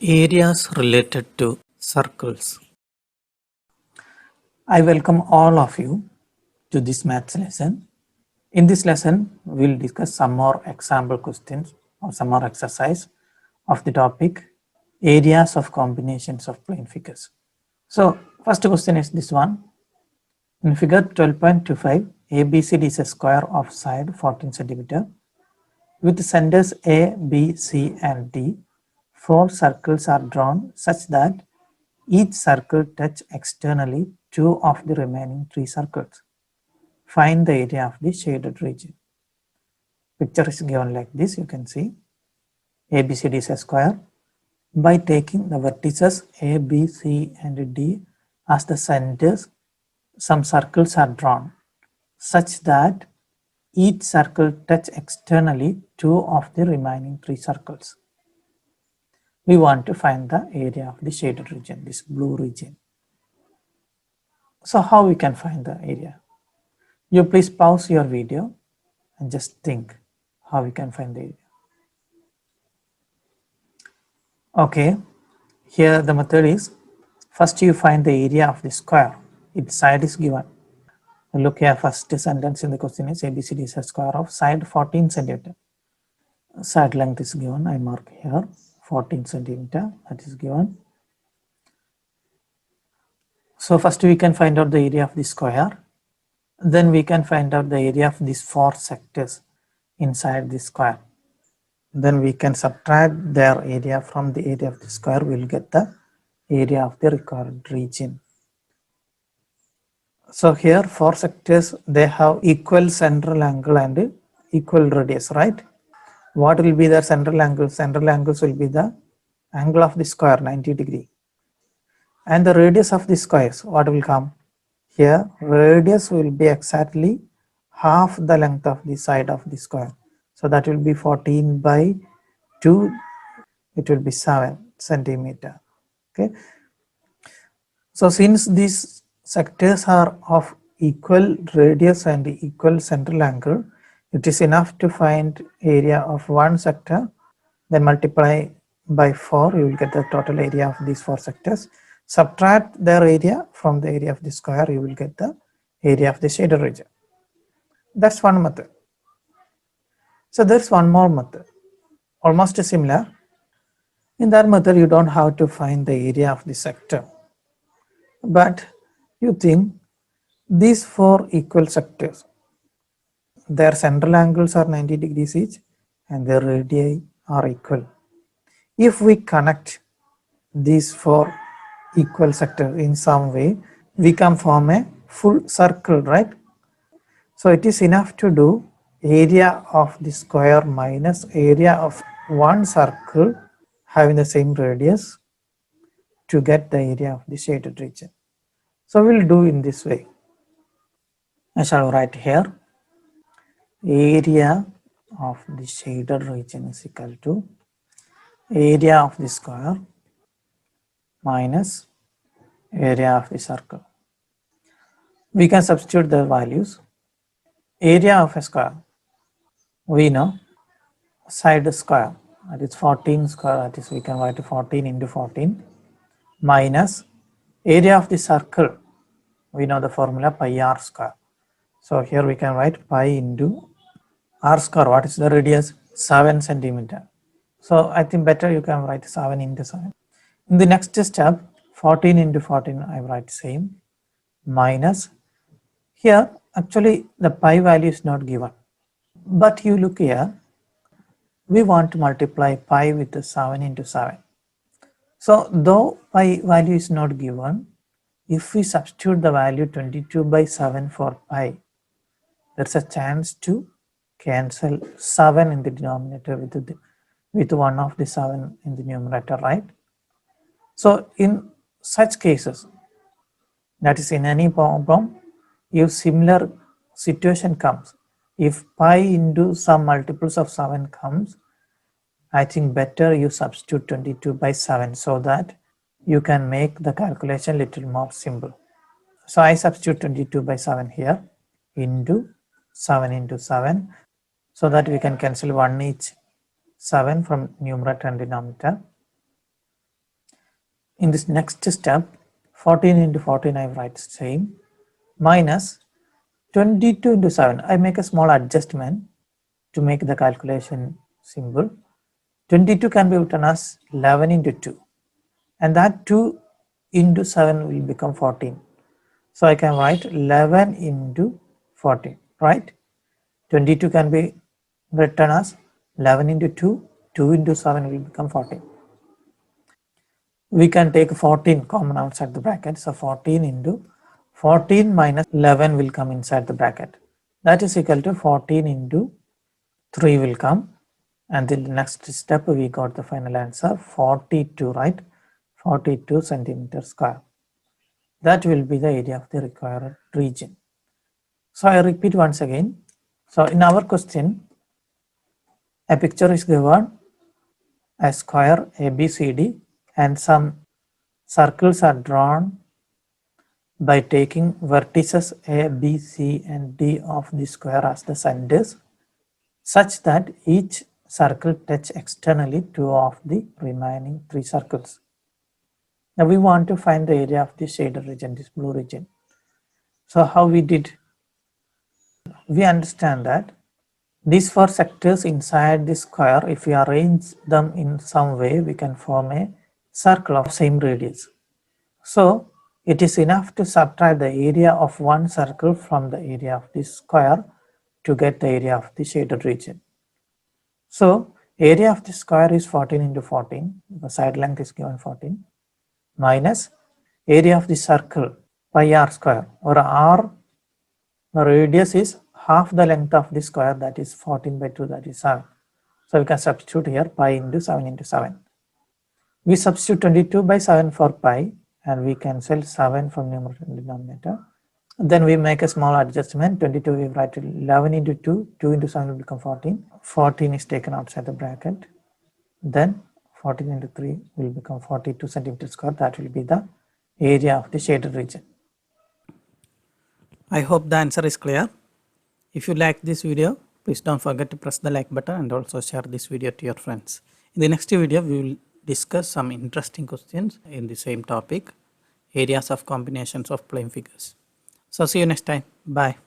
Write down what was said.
Areas related to circles. I welcome all of you to this maths lesson. In this lesson, we'll discuss some more example questions or some more exercise of the topic areas of combinations of plane figures. So, first question is this one. In figure 12.25, ABCD is a square of side 14 centimeter with centers A, B, C, and D. 4 circles are drawn such that each circle touch externally 2 of the remaining 3 circles. Find the area of the shaded region. Picture is given like this. You can see ABCD is a square. By taking the vertices A, B, C, and D as the centers, some circles are drawn such that each circle touch externally 2 of the remaining 3 circles. We want to find the area of the shaded region, this blue region. So how we can find the area? You please pause your video and just think how we can find the area. Okay, here the method is first you find the area of the square. Its side is given. Look here, first sentence in the question is ABCD is a square of side 14 centimeter. Side length is given. I mark here 14 centimeter. That is given. So first we can find out the area of the square. Then we can find out the area of these 4 sectors inside the square. Then we can subtract their area from the area of the square. We'll get the area of the required region. So here 4 sectors, they have equal central angle and equal radius, right? What will be the central angle? Central angles will be the angle of the square, 90 degree. And the radius of the squares, what will come? Here radius will be exactly half the length of the side of the square. So that will be 14 by 2. It will be 7 centimeter. Okay. So since these sectors are of equal radius and equal central angle, it is enough to find area of one sector, then multiply by 4, you will get the total area of these 4 sectors. Subtract their area from the area of the square, you will get the area of the shaded region. That's one method. So there's one more method, almost similar. In that method, you don't have to find the area of the sector, but you think these 4 equal sectors, their central angles are 90 degrees each and their radii are equal. If we connect these 4 equal sectors in some way, we can form a full circle, right? So it is enough to do area of the square minus area of one circle having the same radius to get the area of the shaded region. So we'll do in this way. I shall write here area of the shaded region is equal to area of the square minus area of the circle. We can substitute the values. Area of a square, we know side square, that is 14 square, that is we can write 14 into 14 minus area of the circle, we know the formula pi r square. So here we can write pi into r square. What is the radius? 7 centimeter. So I think better you can write 7 into 7. In the next step, 14 into 14 I write same minus, here actually the pi value is not given, but you look here, we want to multiply pi with the 7 into 7. So though pi value is not given, if we substitute the value 22 by 7 for pi, there's a chance to cancel 7 in the denominator with one of the 7 in the numerator, right? So in such cases, that is in any problem, if similar situation comes, if pi into some multiples of 7 comes, I think better you substitute 22 by 7 so that you can make the calculation little more simple. So I substitute 22 by 7 here into 7 so that we can cancel 1 each 7 from numerator and denominator. In this next step, 14 into 14 I write same, minus 22 into 7. I make a small adjustment to make the calculation simple. 22 can be written as 11 into 2, and that 2 into 7 will become 14. So I can write 11 into 14, right? 22 can be written as 11 into 2, 2 into 7 will become 14. We can take 14 common outside the bracket. So 14 into 14 minus 11 will come inside the bracket. That is equal to 14 into 3 will come. And in the next step, we got the final answer 42, right? 42 centimeter square. That will be the area of the required region. So I repeat once again. So in our question, a picture is given, a square ABCD, and some circles are drawn by taking vertices A, B, C, and D of the square as the centers, such that each circle touch externally 2 of the remaining 3 circles. Now we want to find the area of the shaded region, this blue region. So how we did? We understand that these 4 sectors inside the square, if we arrange them in some way, we can form a circle of same radius. So it is enough to subtract the area of one circle from the area of the square to get the area of the shaded region. So area of the square is 14 into 14, the side length is given 14, minus area of the circle pi r square, or r, the radius is half the length of the square, that is 14 by 2, that is 7. So we can substitute here pi into 7 into 7. We substitute 22 by 7 for pi, and we cancel 7 from numerator and denominator. Then we make a small adjustment. 22 we write 11 into 2, 2 into 7 will become 14. 14 is taken outside the bracket. Then 14 into 3 will become 42 centimeter square. That will be the area of the shaded region. I hope the answer is clear. If you like this video, please don't forget to press the like button and also share this video to your friends. In the next video, we will discuss some interesting questions in the same topic, areas of combinations of plane figures. So see you next time. Bye.